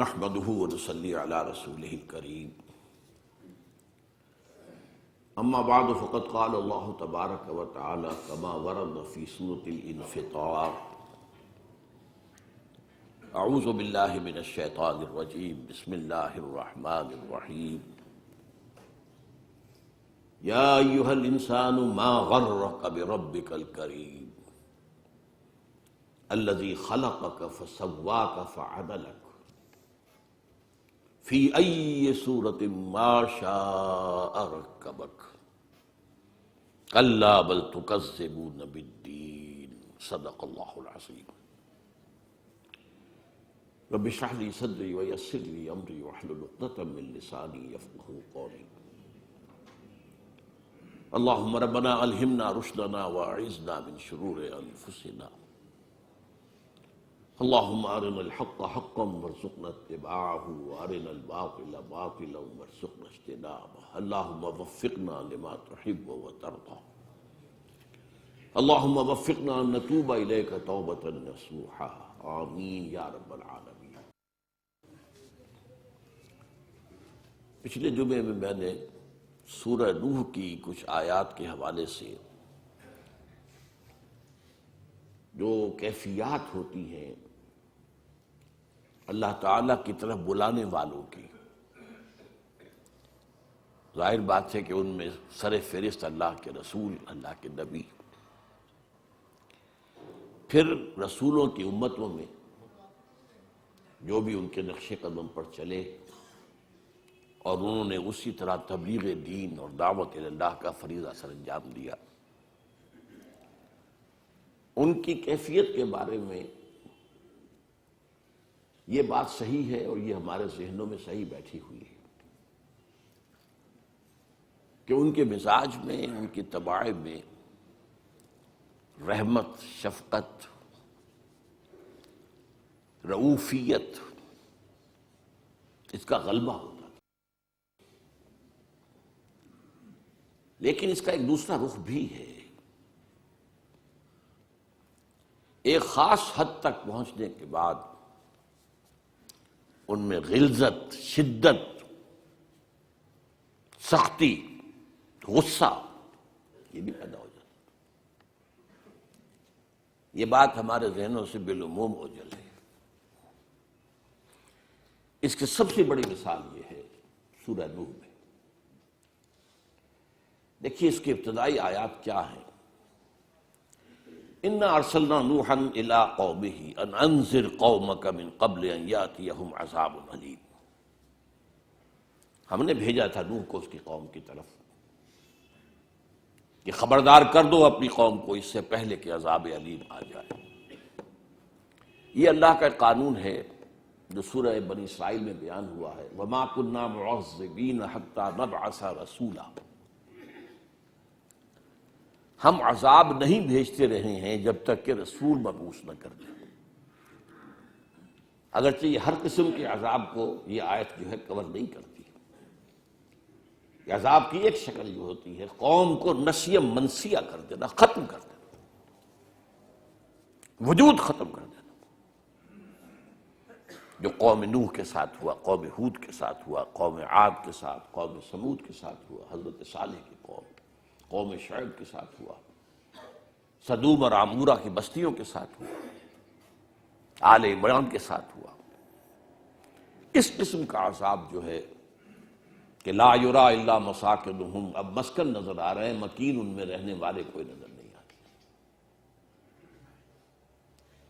نحمده ونصلي على رسوله الكريم اما بعد فقد قال الله تبارك وتعالى كما ورد في سورة الانفطار اعوذ بالله من الشيطان الرجيم بسم الله الرحمن الرحيم يا ايها الانسان ما غرك بربك الكريم الذي خلقك فسواك فعدلك فی ای صورت ما شاء رکبک کلا بل تکذبون بالدین صدق اللہ العظیم رب اشرح لی صدری ویسر لی امری واحلل عقدۃ من لسانی یفقهوا قولی اللہم ربنا الہمنا رشدنا واعذنا من شرور انفسنا اللهم ارنا الحق حقا وارزقنا اتباعه وارنا الباطل باطلا وارزقنا اجتنابه اللهم وفقنا لما تحب وترضى اللهم وفقنا ان نتوب اليك توبة نصوحا آمین یا رب العالمین۔ پچھلے جمعے میں نے سورہ نوح کی کچھ آیات کے حوالے سے جو کیفیات ہوتی ہیں اللہ تعالیٰ کی طرف بلانے والوں کی، ظاہر بات ہے کہ ان میں سر فہرست اللہ کے رسول، اللہ کے نبی، پھر رسولوں کی امتوں میں جو بھی ان کے نقش قدم پر چلے اور انہوں نے اسی طرح تبلیغ دین اور دعوت اللہ کا فریضہ سر انجام دیا، ان کی کیفیت کے بارے میں یہ بات صحیح ہے اور یہ ہمارے ذہنوں میں صحیح بیٹھی ہوئی ہے کہ ان کے مزاج میں، ان کی طباع میں رحمت، شفقت، رؤوفیت اس کا غلبہ ہوتا ہے، لیکن اس کا ایک دوسرا رخ بھی ہے۔ ایک خاص حد تک پہنچنے کے بعد ان میں غلظت، شدت، سختی، غصہ یہ بھی پیدا ہو جاتا ہے۔ یہ بات ہمارے ذہنوں سے بالعموم اوجھل ہے۔ اس کی سب سے بڑی مثال یہ ہے سورہ نوح میں۔ دیکھیے اس کی ابتدائی آیات کیا ہیں۔ اِنَّا أَرْسَلْنَا نُوحًا إِلَىٰ قَوْمِهِ أَنْ أَنذِرْ قَوْمَكَ مِنْ قَبْلِ أَنْ يَأْتِيَهُمْ عَذَابٌ أَلِيمٌ۔ ہم نے بھیجا تھا نوح کو اس کی قوم کی طرف کہ خبردار کر دو اپنی قوم کو اس سے پہلے کہ عذاب علیم آ جائے۔ یہ اللہ کا قانون ہے جو سورہ بنی اسرائیل میں بیان ہوا ہے، وَمَا كُنَّا مُعَذِّبِينَ حَتَّىٰ نَبْعَثَ رَسُولًا۔ ہم عذاب نہیں بھیجتے رہے ہیں جب تک کہ رسول مبعوث نہ کر دیں۔ اگرچہ یہ ہر قسم کے عذاب کو یہ آیت جو ہے کور نہیں کرتی۔ یہ عذاب کی ایک شکل جو ہوتی ہے قوم کو نسیہ منسیہ کر دینا، ختم کر دینا، وجود ختم کر دینا، جو قوم نوح کے ساتھ ہوا، قوم ہود کے ساتھ ہوا، قوم عاد کے ساتھ، قوم سمود کے ساتھ ہوا، حضرت صالح کی قوم شعیب کے ساتھ ہوا، سدوم اور عمورہ کی بستیوں کے ساتھ ہوا، آل عمران کے ساتھ ہوا۔ اس قسم کا عذاب جو ہے کہ لا یرا الا مساکنہم، اب مسکن نظر آ رہے ہیں، مکین ان میں رہنے والے کوئی نظر نہیں آتے۔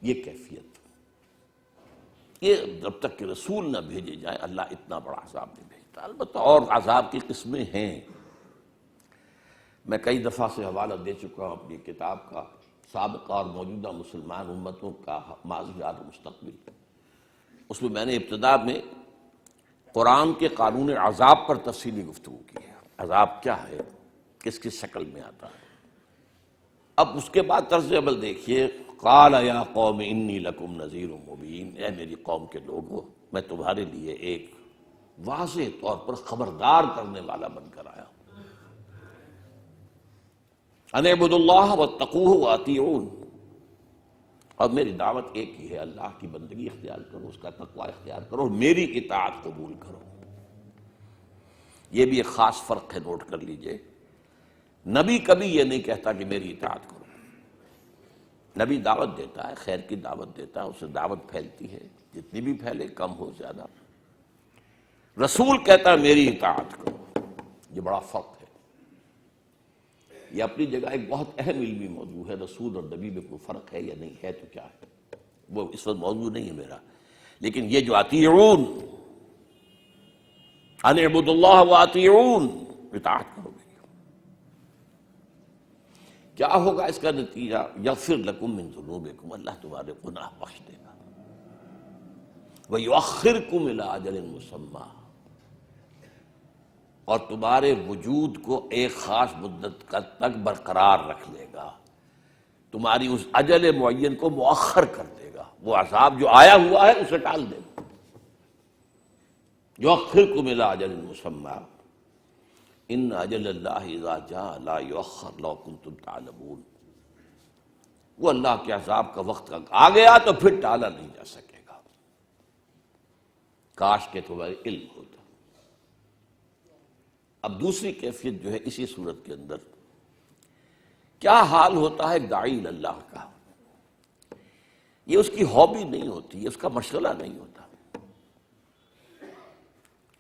یہ کیفیت، یہ جب تک کہ رسول نہ بھیجے جائے اللہ اتنا بڑا عذاب نہیں بھیجتا۔ البتہ اور عذاب کی قسمیں ہیں، میں کئی دفعہ سے حوالہ دے چکا ہوں اپنی کتاب کا، سابقہ اور موجودہ مسلمان امتوں کا ماضی اور مستقبل۔ اس میں نے ابتدا میں قرآن کے قانون عذاب پر تفصیلی گفتگو کی ہے، عذاب کیا ہے، کس کس شکل میں آتا ہے۔ اب اس کے بعد طرز عمل دیکھیے، قال یا قوم انی لکم نذیر مبین، اے میری قوم کے لوگوں میں تمہارے لیے ایک واضح طور پر خبردار کرنے والا بن کر آیا ہوں۔ ان اعبدوا اللہ واتقوہ واطیعون، اور میری دعوت ایک ہی ہے، اللہ کی بندگی اختیار کرو، اس کا تقوی اختیار کرو، میری اطاعت قبول کرو۔ یہ بھی ایک خاص فرق ہے، نوٹ کر لیجئے۔ نبی کبھی یہ نہیں کہتا کہ میری اطاعت کرو۔ نبی دعوت دیتا ہے، خیر کی دعوت دیتا ہے، اسے دعوت پھیلتی ہے، جتنی بھی پھیلے، کم ہو زیادہ۔ رسول کہتا ہے میری اطاعت کرو۔ یہ بڑا فرق ہے۔ یہ اپنی جگہ ایک بہت اہم علمی موضوع ہے، رسول اور نبی میں کوئی فرق ہے یا نہیں ہے تو کیا ہے، وہ اس وقت موضوع نہیں ہے میرا۔ لیکن یہ جو اطیعون، ان اعبدوا اللہ واطیعون، اطاعت کرو گے، کیا ہوگا اس کا نتیجہ؟ یغفر لکم من ذنوبکم، اللہ تمہارے گناہ بخش دے گا، ویؤخرکم الی اجل مسمی، اور تمہارے وجود کو ایک خاص مدت تک برقرار رکھ لے گا، تمہاری اس اجل معین کو مؤخر کر دے گا، وہ عذاب جو آیا ہوا ہے اسے ٹال دے گا۔ یؤخرکم الی اجل مسمی ان اجل اللہ اذا جاء لا یؤخر لو کنتم تعلمون، وہ اللہ کے عذاب کا وقت آ گیا تو پھر ٹالا نہیں جا سکے گا، کاش کہ تمہارے علم ہوتا۔ اب دوسری کیفیت جو ہے اسی صورت کے اندر، کیا حال ہوتا ہے داعی اللہ کا؟ یہ اس کی ہابی نہیں ہوتی، اس کا مشغلہ نہیں ہوتا،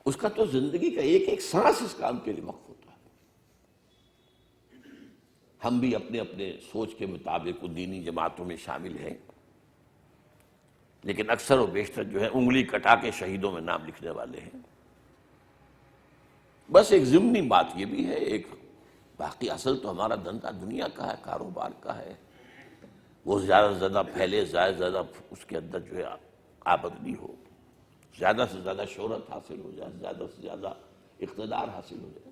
اس کا تو زندگی کا ایک ایک سانس اس کام کے لیے وقف ہوتا ہے۔ ہم بھی اپنے اپنے سوچ کے مطابق دینی جماعتوں میں شامل ہیں، لیکن اکثر و بیشتر جو ہے انگلی کٹا کے شہیدوں میں نام لکھنے والے ہیں۔ بس ایک ضمنی بات یہ بھی ہے، ایک باقی اصل تو ہمارا دھندا دنیا کا ہے، کاروبار کا ہے، وہ زیادہ سے زیادہ پھیلے، زیادہ سے زیادہ اس کے اندر جو ہے آمدنی ہو، زیادہ سے زیادہ شہرت حاصل ہو جائے، زیادہ سے زیادہ اقتدار حاصل ہو جائے۔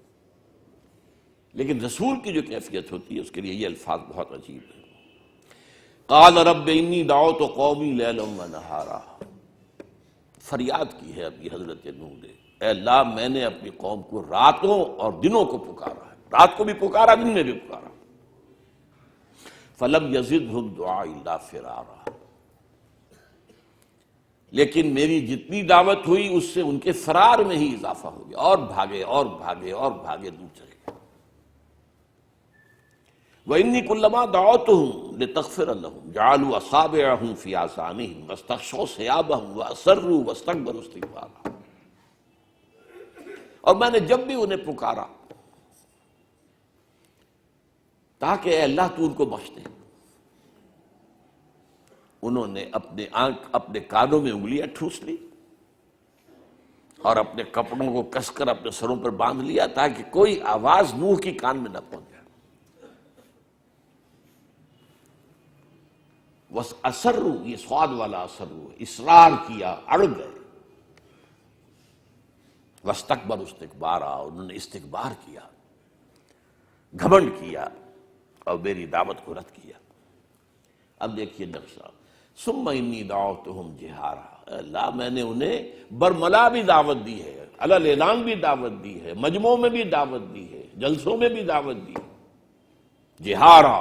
لیکن رسول کی جو کیفیت ہوتی ہے اس کے لیے یہ الفاظ بہت عجیب ہیں۔ قال رب انی دعوت قومی لیلا ونہارا، فریاد کی ہے ابھی حضرت نوح نے، اے اللہ میں نے اپنی قوم کو راتوں اور دنوں کو پکارا ہے، رات کو بھی پکارا، دن میں بھی پکارا، فلم یزدہم دعائی الا فرارا، لیکن میری جتنی دعوت ہوئی اس سے ان کے فرار میں ہی اضافہ ہو گیا، اور بھاگے اور بھاگے اور بھاگے، دور چلے گئے۔ وَإِنِّي كُلَّمَا دَعَوْتُهُمْ لِتَغْفِرَ لَهُمْ جَعَلُوا أَصَابِعَهُمْ فِي آذَانِهِمْ وَاسْتَغْشَوْا ثِيَابَهُمْ وَأَصَرُّوا وَاسْتَكْبَرُوا اسْتِكْبَارًا، اور میں نے جب بھی انہیں پکارا تاکہ اے اللہ تو ان کو بخش دے، انہوں نے اپنے کانوں میں انگلیاں ٹھوس لی اور اپنے کپڑوں کو کس کر اپنے سروں پر باندھ لیا تاکہ کوئی آواز نوح کی کان میں نہ پہنچ جائے۔ اثروا، یہ سواد والا اثروا، اصرار کیا، اڑ گئے، واستکبروا استکبارا، انہوں نے استکبار کیا، گھمنڈ کیا اور میری دعوت کو رد کیا۔ اب دیکھیے نقشہ، ثم انی دعوتہم جہارا، اللہ میں نے انہیں برملا بھی دعوت دی ہے، علی الاعلان بھی دعوت دی ہے، مجمعوں میں بھی دعوت دی ہے، جلسوں میں بھی دعوت دی ہے، جہارا،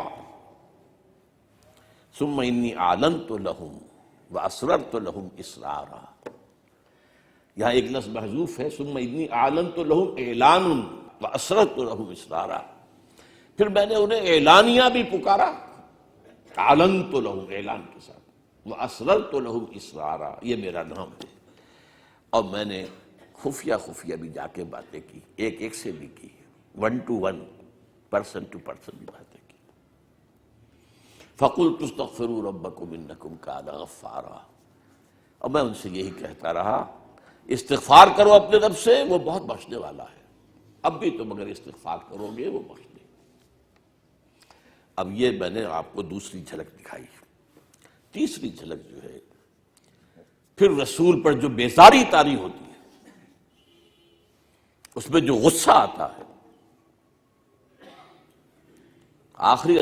ثم انی اعلنت لہم واسررت لہم اسرارا، یہاں ایک لفظ محذوف ہے، ثم انی اعلنت لہم اعلان واسررت لہم اسرارا، پھر میں نے انہیں اعلانیہ بھی پکارا، اعلنت لہم اعلان کے ساتھ، واسررت لہم اسرارا، یہ میرا نام ہے، اور میں نے خفیہ خفیہ بھی جا کے باتیں کی، ایک ایک سے بھی کی، 1 to 1، پرسن ٹو پرسن بھی باتیں کی۔ فَقُلْتُ اسْتَغْفِرُوا رَبَّكُمْ إِنَّكُمْ كَانَ غَفَّارًا، اور میں ان سے یہی کہتا رہا استغفار کرو اپنے رب سے، وہ بہت بخشنے والا ہے، اب بھی تم اگر استغفار کرو گے وہ بخش دے۔ اب یہ میں نے آپ کو دوسری جھلک دکھائی۔ تیسری جھلک جو ہے، پھر رسول پر جو بیزاری طاری ہوتی ہے، اس میں جو غصہ آتا ہے، آخری